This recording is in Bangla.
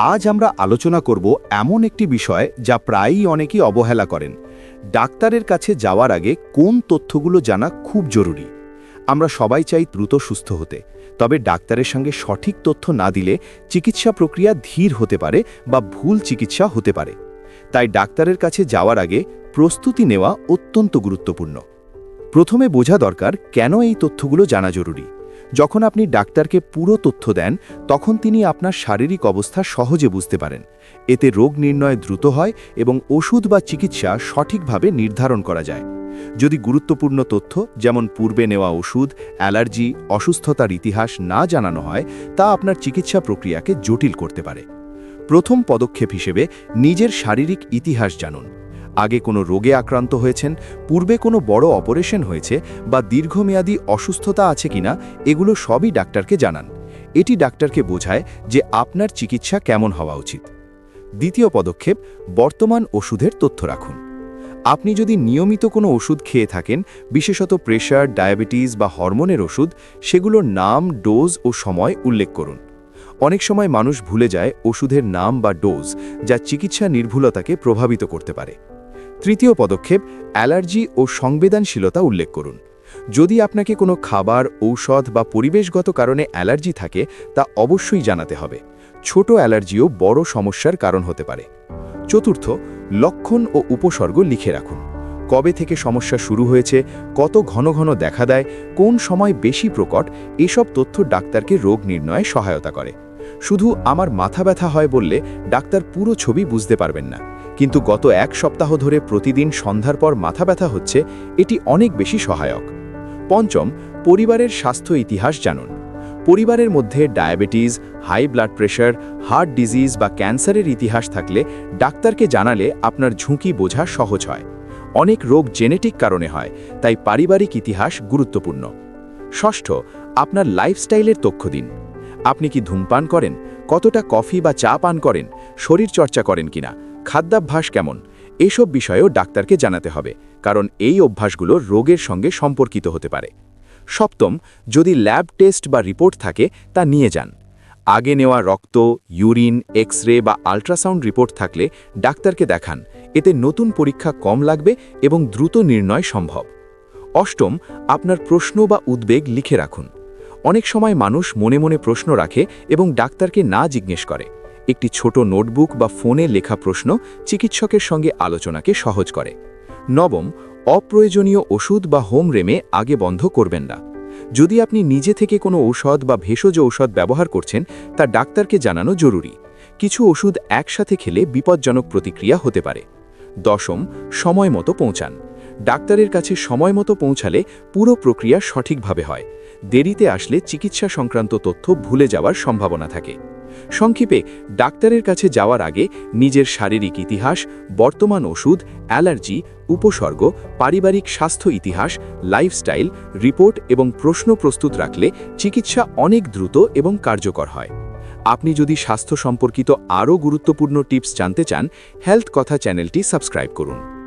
আজ আমরা আলোচনা করব এমন একটি বিষয় যা প্রায়ই অনেকেই অবহেলা করেন। ডাক্তারের কাছে যাওয়ার আগে কোন তথ্যগুলো জানা খুব জরুরি। আমরা সবাই চাই দ্রুত সুস্থ হতে, তবে ডাক্তারের সঙ্গে সঠিক তথ্য না দিলে চিকিৎসা প্রক্রিয়া ধীর হতে পারে বা ভুল চিকিৎসা হতে পারে। তাই ডাক্তারের কাছে যাওয়ার আগে প্রস্তুতি নেওয়া অত্যন্ত গুরুত্বপূর্ণ। প্রথমে বোঝা দরকার কেন এই তথ্যগুলো জানা জরুরি। যখন আপনি ডাক্তারকে পুরো তথ্য দেন, তখন তিনি আপনার শারীরিক অবস্থা সহজে বুঝতে পারেন। এতে রোগ নির্ণয় দ্রুত হয় এবং ওষুধ বা চিকিৎসা সঠিকভাবে নির্ধারণ করা যায়। যদি গুরুত্বপূর্ণ তথ্য যেমন পূর্বে নেওয়া ওষুধ, অ্যালার্জি, অসুস্থতার ইতিহাস না জানানো হয়, তা আপনার চিকিৎসা প্রক্রিয়াকে জটিল করতে পারে। প্রথম পদক্ষেপ হিসেবে নিজের শারীরিক ইতিহাস জানুন। আগে কোনো রোগে আক্রান্ত হয়েছেন, পূর্বে কোনো বড় অপারেশন হয়েছে বা দীর্ঘমেয়াদী অসুস্থতা আছে কিনা, এগুলো সবই ডাক্তারকে জানান। এটি ডাক্তারকে বোঝায় যে আপনার চিকিৎসা কেমন হওয়া উচিত। দ্বিতীয় পদক্ষেপ, বর্তমান ওষুধের তথ্য রাখুন। আপনি যদি নিয়মিত কোনো ওষুধ খেয়ে থাকেন, বিশেষত প্রেশার, ডায়াবেটিস বা হরমোনের ওষুধ, সেগুলোর নাম, ডোজ ও সময় উল্লেখ করুন। অনেক সময় মানুষ ভুলে যায় ওষুধের নাম বা ডোজ, যা চিকিৎসা নির্ভুলতাকে প্রভাবিত করতে পারে। তৃতীয় পদক্ষেপ, অ্যালার্জি ও সংবেদনশীলতা উল্লেখ করুন। যদি আপনাকে কোনো খাবার, ঔষধ বা পরিবেশগত কারণে অ্যালার্জি থাকে, তা অবশ্যই জানাতে হবে। ছোট অ্যালার্জিও বড় সমস্যার কারণ হতে পারে। চতুর্থ, লক্ষণ ও উপসর্গ লিখে রাখুন। কবে থেকে সমস্যা শুরু হয়েছে, কত ঘন ঘন দেখা দেয়, কোন সময় বেশি প্রকট, এসব তথ্য ডাক্তারকে রোগ নির্ণয়ে সহায়তা করে। শুধু আমার মাথা ব্যথা হয় বললে ডাক্তার পুরো ছবি বুঝতে পারবেন না, কিন্তু গত এক সপ্তাহ ধরে প্রতিদিন সন্ধ্যার পর মাথা ব্যথা হচ্ছে, এটি অনেক বেশি সহায়ক। পঞ্চম, পরিবারের স্বাস্থ্য ইতিহাস জানুন। পরিবারের মধ্যে diabetes, high blood pressure, heart disease বা ক্যান্সারের ইতিহাস থাকলে ডাক্তারকে জানালে আপনার ঝুঁকি বোঝা সহজ হয়। অনেক রোগ জেনেটিক কারণে হয়, তাই পারিবারিক ইতিহাস গুরুত্বপূর্ণ। ষষ্ঠ, আপনার লাইফস্টাইলের তথ্য দিন। আপনি কি ধূমপান করেন, কতটা কফি বা চা পান করেন, শরীরচর্চা করেন কিনা, খাদ্যাভ্যাস কেমন, এসব বিষয়েও ডাক্তারকে জানাতে হবে, কারণ এই অভ্যাসগুলো রোগের সঙ্গে সম্পর্কিত হতে পারে। সপ্তম, যদি ল্যাব টেস্ট বা রিপোর্ট থাকে, তা নিয়ে যান। আগে নেওয়া রক্ত, ইউরিন, এক্স-রে বা আল্ট্রাসাউন্ড রিপোর্ট থাকলে ডাক্তারকে দেখান। এতে নতুন পরীক্ষা কম লাগবে এবং দ্রুত নির্ণয় সম্ভব। অষ্টম, আপনার প্রশ্ন বা উদ্বেগ লিখে রাখুন। অনেক সময় মানুষ মনে মনে প্রশ্ন রাখে এবং ডাক্তারকে না জিজ্ঞেস করে। একটি ছোট নোটবুক বা ফোনে লেখা প্রশ্ন চিকিৎসকের সঙ্গে আলোচনাকে সহজ করে। নবম, অপ্রয়োজনীয় ওষুধ বা হোম রেমে আগে বন্ধ করবেন না। যদি আপনি নিজে থেকে কোনো ঔষধ বা ভেষজ ঔষধ ব্যবহার করছেন, তা ডাক্তারকে জানানো জরুরি। কিছু ওষুধ একসাথে খেলে বিপজ্জনক প্রতিক্রিয়া হতে পারে। দশম, সময় মতো পৌঁছান। ডাক্তারের কাছে সময় মতো পৌঁছালে পুরো প্রক্রিয়া সঠিকভাবে হয়। দেরিতে আসলে চিকিৎসা সংক্রান্ত তথ্য ভুলে যাওয়ার সম্ভাবনা থাকে। সংক্ষেপে, ডাক্তারের কাছে যাওয়ার আগে নিজের শারীরিক ইতিহাস, বর্তমান ওষুধ, অ্যালার্জি, উপসর্গ, পারিবারিক স্বাস্থ্য ইতিহাস, লাইফস্টাইল, রিপোর্ট এবং প্রশ্ন প্রস্তুত রাখলে চিকিৎসা অনেক দ্রুত এবং কার্যকর হয়। আপনি যদি স্বাস্থ্য সম্পর্কিত আরও গুরুত্বপূর্ণ টিপস জানতে চান, হেলথ কথা চ্যানেলটি সাবস্ক্রাইব করুন।